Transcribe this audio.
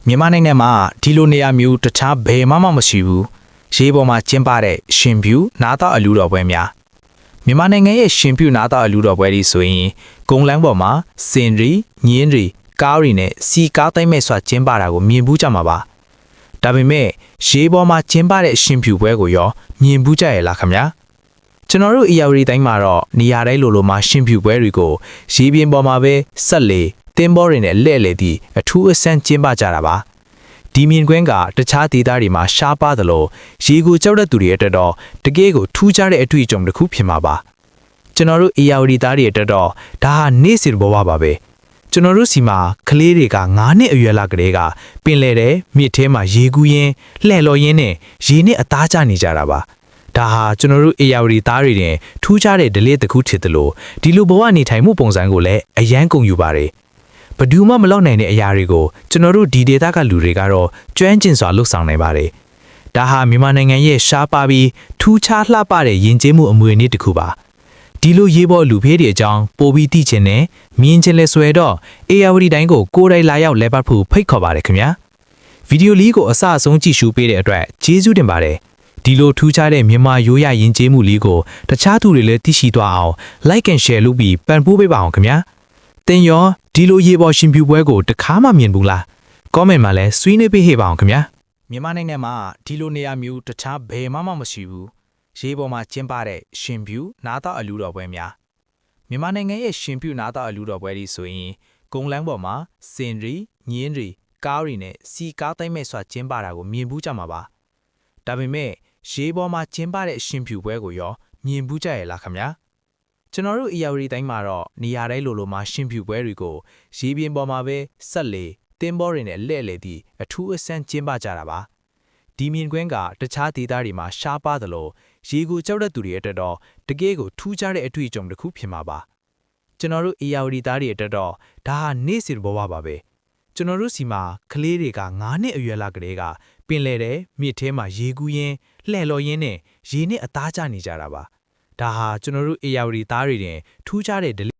မြန်မာနိုင်ငံမှာဒီလိုနေရာမျိုးတခြားဘယ်မှမရှိဘူးရေးပေါ်မှာကျင်းပတဲ့ရှင်ပြူနားသားအလူတော်ပွဲများမြန်မာနိုင်ငံရဲ့ရှင်ပြူနားသားအလူတော်ပွဲတွေဆိုရင်ကုန်းလန်းပေါ်မှာစင်ရီညင်းရီကားရီနဲ့စီကားသိမ့်မဲ့စွာကျင်းပတာကိုမြင်ဘူးကြမှာပါဒါပေမဲ့ရေးပေါ်မှာကျင်းပတဲ့ရှင်ပြူပွဲကိုရောမြင်ဘူးကြရဲ့လားခင်ဗျာကျွန်တော်တို့ EAWD တိုင်းမှာတော့နေရာတိုင်းလိုမှာရှင်ပြူပွဲတွေကိုရေးပြင်းပေါ်မှာပဲဆက်လေတင်းဘောတွေနဲ့လဲ့လေသည့်အထူးအဆန်းကျင်းပကြတာပါဒီမြင်ကွင်းကတခြားဒေသတွေမှာရှားပါသလိုရေကိုကြောက်တဲ့သူတွေအတွက်တော့တကယ်ကိုထူးခြားတဲ့အတွေ့အကြုံတစ်ခုဖြစ်မှာပါကျွန်တော်တို့ EAWD သားတွေအတွက်တော့ဒါဟာနေ့စဉ်ဘဝပါပဲကျွန်တော်တို့စီမှာကလေးတွေက9နှစ်အရွယ်လောက်ကလေးကပင်လေတဲ့မြစ်ထဲမှာရေကူးရင်းလှဲ့လော်ရင်းနဲ့ရေနဲ့အသားကျနေကြတာပါဒါဟာကျွန်တော်တို့ EAWD သားတွေတင်ထူးခြားတဲ့ဒလေးတစ်ခုဖြစ်တယ်လို့ဒီလိုဘဝနေထိုင်မှုပုံစံကိုလည်းအယမ်းကုန်ယူပါတယ်ဘယ်သူမှမလောက်နိုင်တဲ့အရာတွေကိုကျွန်တော်တို့ဒီဒေတာကလူတွေကတော့ကျွမ်းကျင်စွာလှုပ်ဆောင်နိုင်ပါတယ်။ဒါဟာမြန်မာနိုင်ငံရဲ့ရှားပါပြီးထူးခြားလှပတဲ့ယဉ်ကျေးမှုအမွေအနှစ်တစ်ခုပါ။ဒီလိုရေးပေါ်လူဖေးတွေအကြောင်းပိုပြီးသိချင်နဲ့မြင်ချင်လဲဆိုရတော့ EAWD တိုင်းကိုကိုယ်တိုင်လာရောက်လဲပတ်ဖို့ဖိတ်ခေါ်ပါတယ်ခင်ဗျာ။ဗီဒီယိုလေးကိုအစအဆုံးကြည့်ရှုပေးတဲ့အတွက်ကျေးဇူးတင်ပါတယ်။ဒီလိုထူးခြားတဲ့မြန်မာရိုးရာယဉ်ကျေးမှုလေးကိုတခြားသူတွေလည်းသိရှိသွားအောင် like and share လုပ်ပြီးပံ့ပိုးပေးပါအောင်ခင်ဗျာ။တင်ရောဒီလိုရေပေါ်ရှင်ပြူပွဲကိုတခါမှမြင်ဘူးလား comment မှာလည်းဆွေးနွေးပေးဟေ့ပါအောင်ခင်ဗျာမြန်မာနိုင်ငံမှာဒီလိုနေရာမျိုးတခြားဘယ်မှမရှိဘူးရေပေါ်မှာကျင်းပတဲ့ရှင်ပြူနားသားအလူတော်ပွဲများမြန်မာနိုင်ငံရဲ့ရှင်ပြူနားသားအလူတော်ပွဲတွေဆိုရင်ကုန်းလန်းပေါ်မှာစင်ရီညင်းရီကားရီနဲ့စီကားသိမ့်မဲ့စွာကျင်းပတာကိုမြင်ဘူးကြမှာပါဒါပေမဲ့ရေပေါ်မှာကျင်းပတဲ့ရှင်ပြူပွဲကိုရောမြင်ဘူးကြရဲ့လားခင်ဗျာကျွန်တော်တို့ EAWD တိုင်းမှာတော့နေရာတိုင်းလိုမှာရှင်ပြူပွဲတွေကိုရေပြင်ပေါ်မှာပဲဆက်လေတင်းဘောတွေနဲ့လဲ့လေသည့်အထူးအဆန်းကျင်းပကြတာပါဒီမြင်ကွင်းကတခြားဒေသတွေမှာရှားပါသလိုရေကိုကြောက်တဲ့သူတွေအတွက်တော့တကယ်ကိုထူးခြားတဲ့အတွေ့အကြုံတစ်ခုဖြစ်မှာပါကျွန်တော်တို့ EAWD သားတွေအတွက်တော့ဒါဟာနေ့စဉ်ဘဝပါပဲကျွန်တော်တို့စီမှာကလေးတွေက9နှစ်အရွယ်လောက်ကလေးကပင်လေတဲ့မြစ်ထဲမှာရေကူးရင်းလှဲ့လော်ရင်းနဲ့ရေနဲ့အသားကျနေကြတာပါဒါဟာကျွန်တော်တို့ EAWD သားတွေတင်ထူးခြားတဲ့